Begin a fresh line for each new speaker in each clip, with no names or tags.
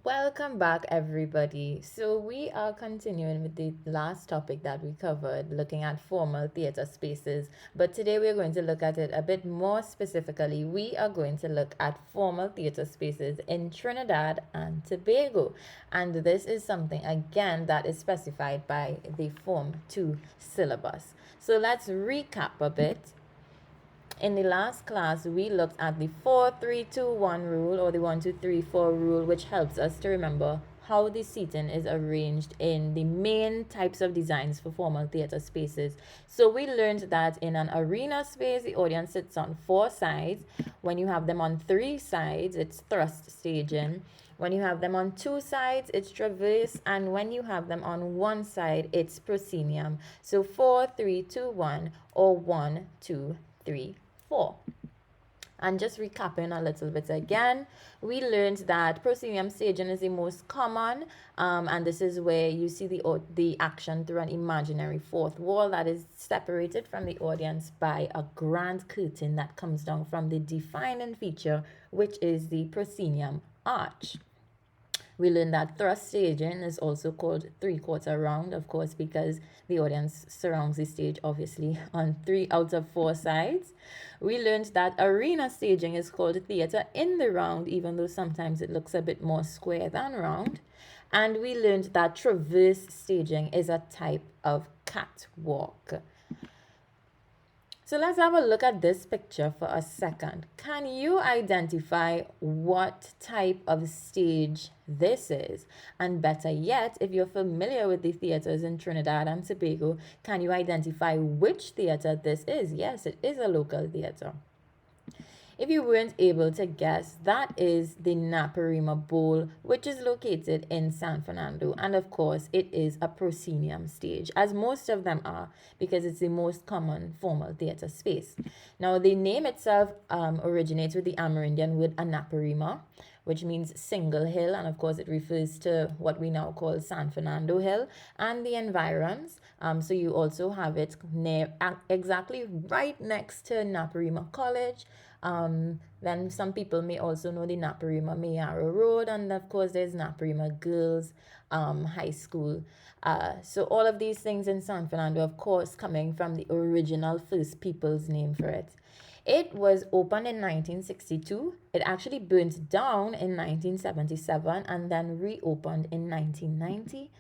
Welcome back, everybody. So, we are continuing with the last topic that we covered, looking at formal theatre spaces. But today we're going to look at it a bit more specifically. We are going to look at formal theatre spaces in Trinidad and Tobago. And this is something, again, that is specified by the Form 2 syllabus. So, let's recap a bit. In the last class, we looked at the 4-3-2-1 rule, or the 1-2-3-4 rule, which helps us to remember how the seating is arranged in the main types of designs for formal theatre spaces. So we learned that in an arena space, the audience sits on 4 sides. When you have them on 3 sides, it's thrust staging. When you have them on 2 sides, it's traverse, and when you have them on 1 side, it's proscenium. So 4-3-2-1 or 1-2-3-4. And just recapping a little bit again, we learned that proscenium staging is the most common, and this is where you see the action through an imaginary fourth wall that is separated from the audience by a grand curtain that comes down from the defining feature, which is the proscenium arch. We learned that thrust staging is also called three-quarter round, of course, because the audience surrounds the stage, obviously, on 3 out of 4 sides. We learned that arena staging is called theatre in the round, even though sometimes it looks a bit more square than round. And we learned that traverse staging is a type of catwalk. So let's have a look at this picture for a second. Can you identify what type of stage this is? And better yet, if you're familiar with the theaters in Trinidad and Tobago, can you identify which theater this is? Yes, it is a local theater. If you weren't able to guess, that is the Naparima Bowl, which is located in San Fernando. And of course, it is a proscenium stage, as most of them are, because it's the most common formal theatre space. Now, the name itself originates with the Amerindian word Naparima, which means single hill, and of course it refers to what we now call San Fernando Hill and the environs. So you also have it near, exactly right next to Naparima College. Then some people may also know the Naparima Mayaro Road, and of course there's Naparima Girls High School. So all of these things in San Fernando, of course, coming from the original First People's name for it. It was opened in 1962. It actually burnt down in 1977 and then reopened in 1990.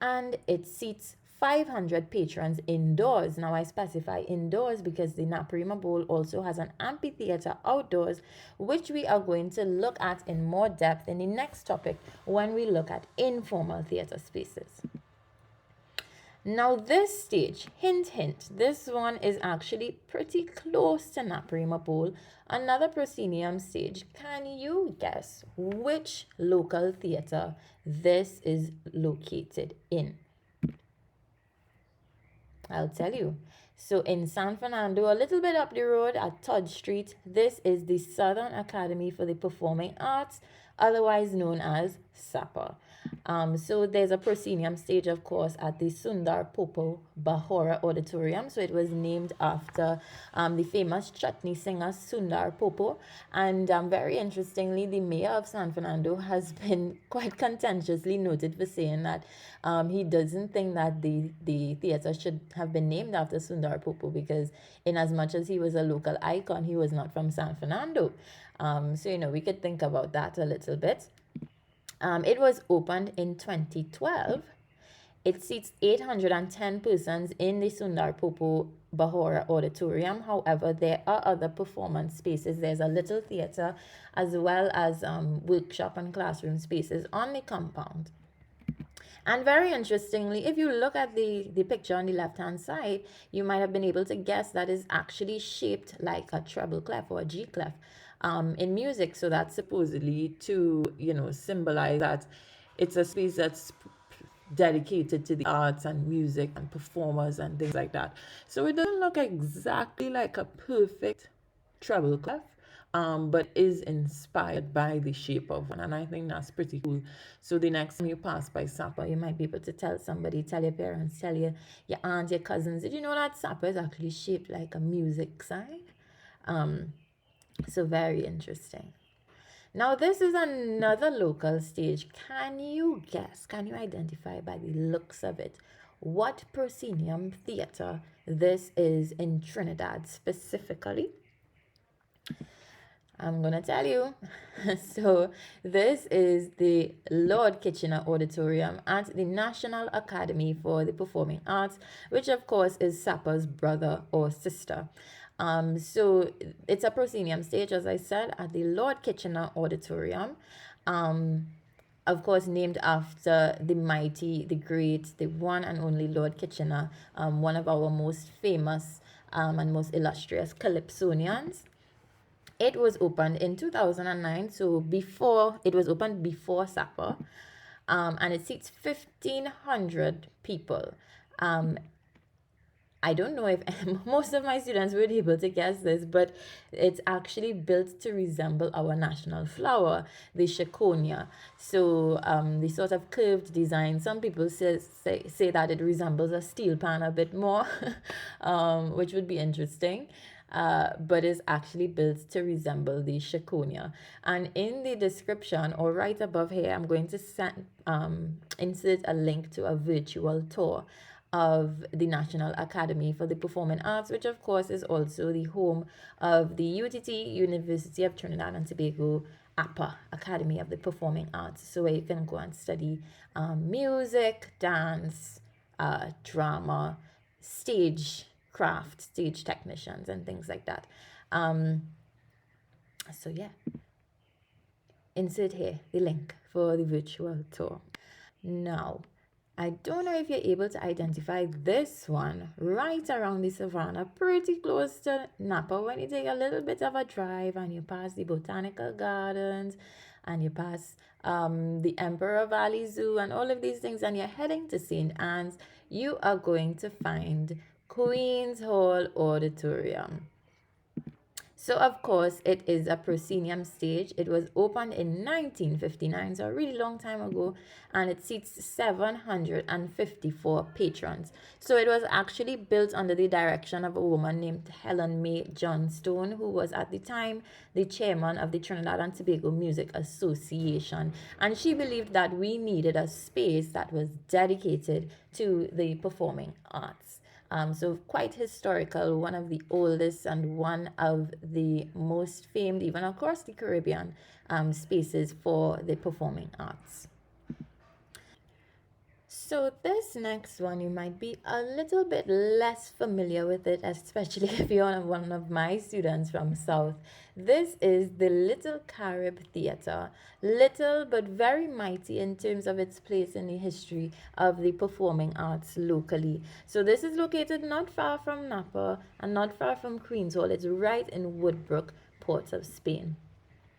And it seats 500 patrons indoors. Now, I specify indoors because the Naparima Bowl also has an amphitheater outdoors, which we are going to look at in more depth in the next topic when we look at informal theater spaces. Now this stage, hint, hint, this one is actually pretty close to Naparima Bowl, another proscenium stage. Can you guess which local theatre this is located in? I'll tell you. So in San Fernando, a little bit up the road at Todd Street, this is the Southern Academy for the Performing Arts, otherwise known as SAPA. So there's a proscenium stage, of course, at the Sundar Popo Bahora Auditorium. So it was named after the famous chutney singer Sundar Popo. And very interestingly, the mayor of San Fernando has been quite contentiously noted for saying that he doesn't think that the theatre should have been named after Sundar Popo, because in as much as he was a local icon, he was not from San Fernando. So, we could think about that a little bit. It was opened in 2012. It seats 810 persons in the Sundar Popo Bahora Auditorium. However, there are other performance spaces. There's a little theatre as well as workshop and classroom spaces on the compound. And very interestingly, if you look at the picture on the left-hand side, you might have been able to guess that is actually shaped like a treble clef or a G clef in music. So that's supposedly to, symbolize that it's a space that's dedicated to the arts and music and performers and things like that. So it doesn't look exactly like a perfect treble clef, but is inspired by the shape of one, and I think that's pretty cool. So the next time you pass by SAPA, you might be able to tell somebody, tell your parents, tell your aunt, your cousins, did you know that SAPA is actually shaped like a music sign? So very interesting. Now, this is another local stage. Can you guess? Can you identify by the looks of it what proscenium theater this is in Trinidad specifically? I'm gonna tell you. So, this is the Lord Kitchener Auditorium at the National Academy for the Performing Arts, which of course is SAPA's brother or sister. So it's a proscenium stage, as I said, at the Lord Kitchener Auditorium. Of course, named after the mighty, the great, the one and only Lord Kitchener, one of our most famous and most illustrious calypsonians. It was opened in 2009, so before it was opened before SAPA, and it seats 1,500 people. I don't know if most of my students were able to guess this, but it's actually built to resemble our national flower, the chiconia. So the sort of curved design, some people say that it resembles a steel pan a bit more, which would be interesting. But is actually built to resemble the chiconia. And in the description or right above here, I'm going to insert a link to a virtual tour of the National Academy for the Performing Arts, which of course is also the home of the UTT, University of Trinidad and Tobago, APA, Academy of the Performing Arts. So where you can go and study music, dance, drama, stage craft, stage technicians, and things like that. So yeah, insert here the link for the virtual tour. Now, I don't know if you're able to identify this one right around the savannah, pretty close to Napa. When you take a little bit of a drive and you pass the botanical gardens and you pass the Emperor Valley Zoo and all of these things, and you're heading to St. Anne's, you are going to find Queen's Hall Auditorium. So, of course, it is a proscenium stage. It was opened in 1959, so a really long time ago, and it seats 754 patrons. So, it was actually built under the direction of a woman named Helen May Johnstone, who was at the time the chairman of the Trinidad and Tobago Music Association. And she believed that we needed a space that was dedicated to the performing arts. So quite historical, one of the oldest and one of the most famed, even across the Caribbean, spaces for the performing arts. So this next one, you might be a little bit less familiar with it, especially if you're one of my students from South. This is the Little Carib Theatre. Little but very mighty in terms of its place in the history of the performing arts locally. So this is located not far from Napa and not far from Queen's Hall. It's right in Woodbrook, Port of Spain.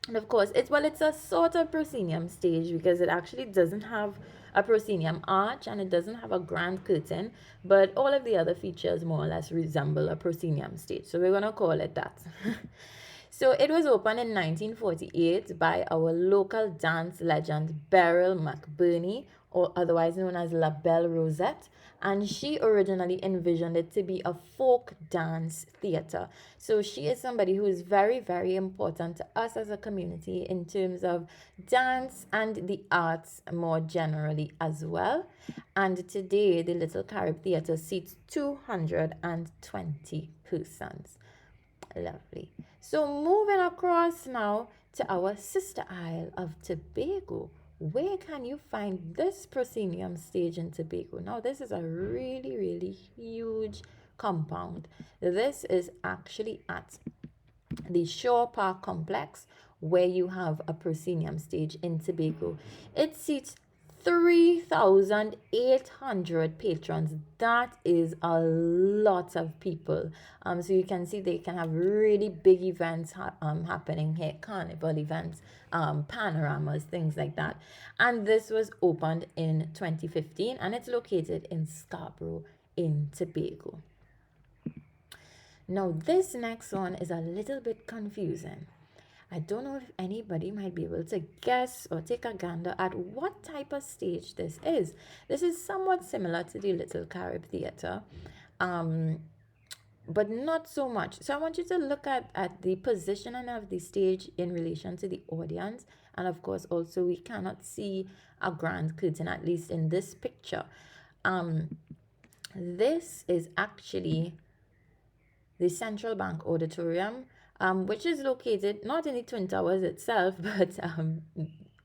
And of course, it's a sort of proscenium stage because it actually doesn't have a proscenium arch and it doesn't have a grand curtain, but all of the other features more or less resemble a proscenium stage. So we're going to call it that. So it was opened in 1948 by our local dance legend Beryl McBurney, or otherwise known as La Belle Rosette, and she originally envisioned it to be a folk dance theater. So she is somebody who is very, very important to us as a community in terms of dance and the arts more generally as well. And today, the Little Carib Theater seats 220 persons. Lovely. So moving across now to our sister isle of Tobago. Where can you find this proscenium stage in Tobago? Now, this is a really, really huge compound. This is actually at the Shore Park complex where you have a proscenium stage in Tobago. It seats 3,800 patrons. That is a lot of people. So you can see they can have really big events happening here, carnival events, panoramas, things like that. And this was opened in 2015 and it's located in Scarborough in Tobago. Now, this next one is a little bit confusing. I don't know if anybody might be able to guess or take a gander at what type of stage this is. This is somewhat similar to the Little Carib Theatre. but not so much. So I want you to look at the positioning of the stage in relation to the audience. And of course, also, we cannot see a grand curtain, at least in this picture. This is actually the Central Bank Auditorium, which is located not in the Twin Towers itself, but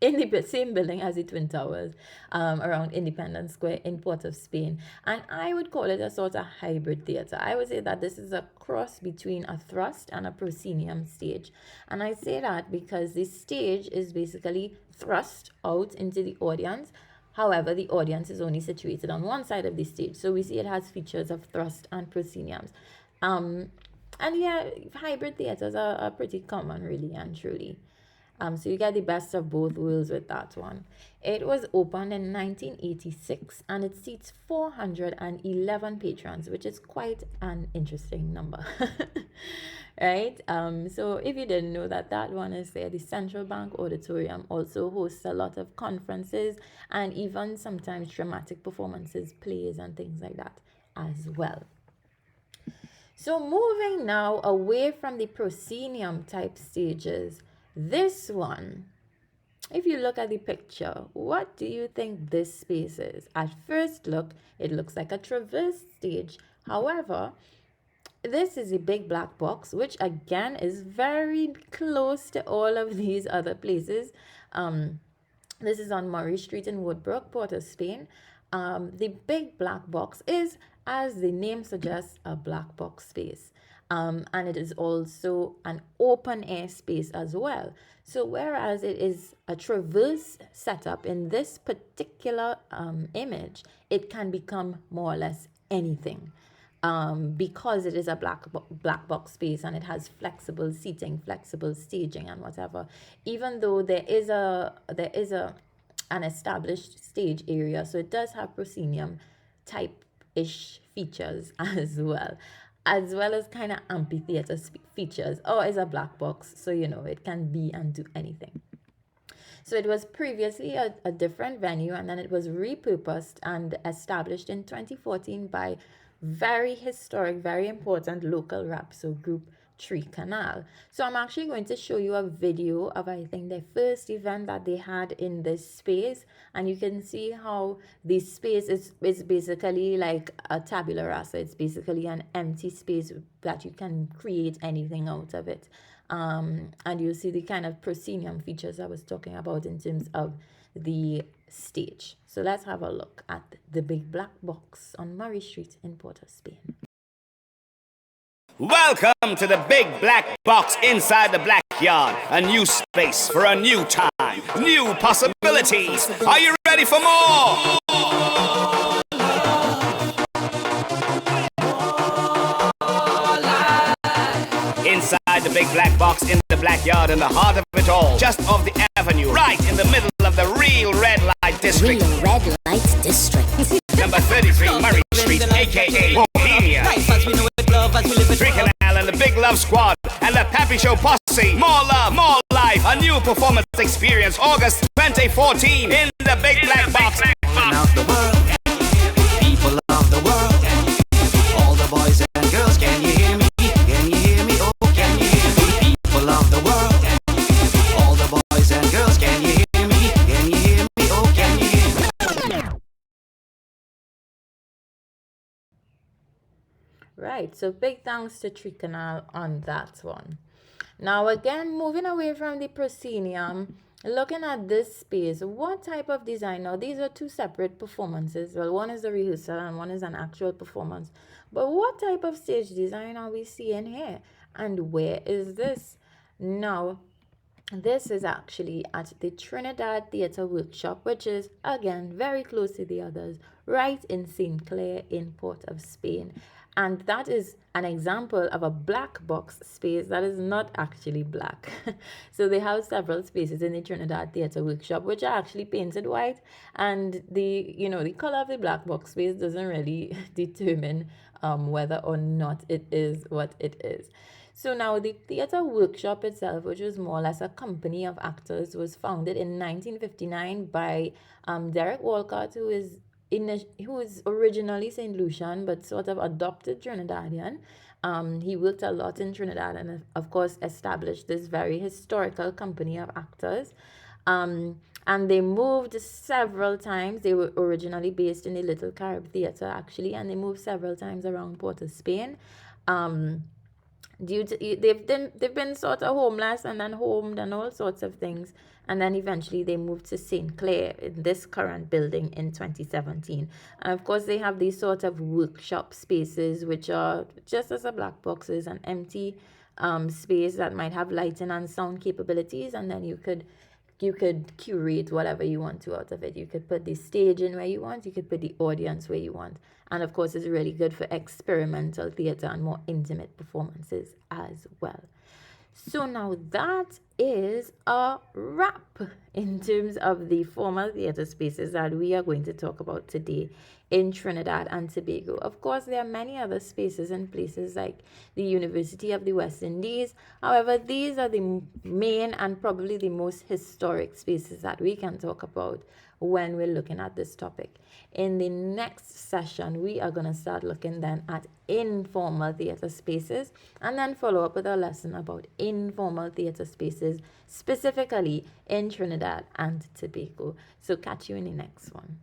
in the same building as the Twin Towers, around Independence Square in Port of Spain. And I would call it a sort of hybrid theater. I would say that this is a cross between a thrust and a proscenium stage. And I say that because the stage is basically thrust out into the audience. However, the audience is only situated on one side of the stage. So we see it has features of thrust and prosceniums. And yeah, hybrid theaters are pretty common, really and truly. So you get the best of both worlds with that one. It was opened in 1986 and it seats 411 patrons, which is quite an interesting number. Right? So if you didn't know that one is there, the Central Bank Auditorium also hosts a lot of conferences and even sometimes dramatic performances, plays and things like that as well. So moving now away from the proscenium type stages, this one, if you look at the picture, what do you think this space is? At first look, it looks like a traverse stage. However, this is a big black box, which again is very close to all of these other places. This is on Murray Street in Woodbrook, Port of Spain. The big black box is, as the name suggests, a black box space. And it is also an open air space as well. So whereas it is a traverse setup in this particular image, it can become more or less anything. Because it is a black box space and it has flexible seating, flexible staging and whatever. Even though there is an established stage area, so it does have proscenium type-ish features as well as kind of amphitheater features. Or is a black box, so it can be and do anything. So it was previously a different venue, and then it was repurposed and established in 2014 by very historic, very important local rap group Tree Canal. So I'm actually going to show you a video of, I think, their first event that they had in this space, and you can see how this space is basically like a tabula rasa. It's basically an empty space that you can create anything out of it. And you'll see the kind of proscenium features I was talking about in terms of the stage. So let's have a look at the big black box on Murray Street in Port of Spain.
Welcome to the big black box inside the backyard. A new space for a new time, new possibilities. Are you ready for more? Inside the big black box in the backyard, in the heart of it all, just off the avenue, right in the middle of the real red light district.
Real red light district.
Number 33 Murray Street, aka Bohemia. Tree Canal and the Big Love Squad and the Pappy Show Posse. More love, more life. A new performance experience, August 2014 in the Big Black Box.
Of the world, people of the world, all the boys and girls, can you hear me? Can you hear me? Oh, can you hear me? People of the world, all the boys and girls, can you hear me? Can you hear me? Oh, can you hear me?
Right, so big thanks to Tree Canal on that one. Now again, moving away from the proscenium, looking at this space, what type of design? Now these are two separate performances. Well, one is the rehearsal and one is an actual performance. But what type of stage design are we seeing here? And where is this? Now, this is actually at the Trinidad Theatre Workshop, which is, again, very close to the others, right in St. Clair in Port of Spain. And that is an example of a black box space that is not actually black. So they have several spaces in the Trinidad Theatre Workshop, which are actually painted white. And the color of the black box space doesn't really determine whether or not it is what it is. So now the theatre workshop itself, which was more or less a company of actors, was founded in 1959 by Derek Walcott, who is originally St. Lucian but sort of adopted Trinidadian, He worked a lot in Trinidad and, of course, established this very historical company of actors. And they moved several times. They were originally based in the Little Carib Theatre, actually, and they moved several times around Port of Spain. Due to they've been sort of homeless and then homed and all sorts of things, and then eventually they moved to St. Clair in this current building in 2017. And of course they have these sort of workshop spaces which are just as a black boxes, an empty space that might have lighting and sound capabilities, and then you could curate whatever you want to out of it. You could put the stage in where you want, you could put the audience where you want. And of course, it's really good for experimental theatre and more intimate performances as well. So now that is a wrap in terms of the formal theatre spaces that we are going to talk about today in Trinidad and Tobago. Of course, there are many other spaces and places like the University of the West Indies. However, these are the main and probably the most historic spaces that we can talk about when we're looking at this topic. In the next session, we are going to start looking then at informal theatre spaces and then follow up with a lesson about informal theatre spaces, specifically in Trinidad and Tobago. So catch you in the next one.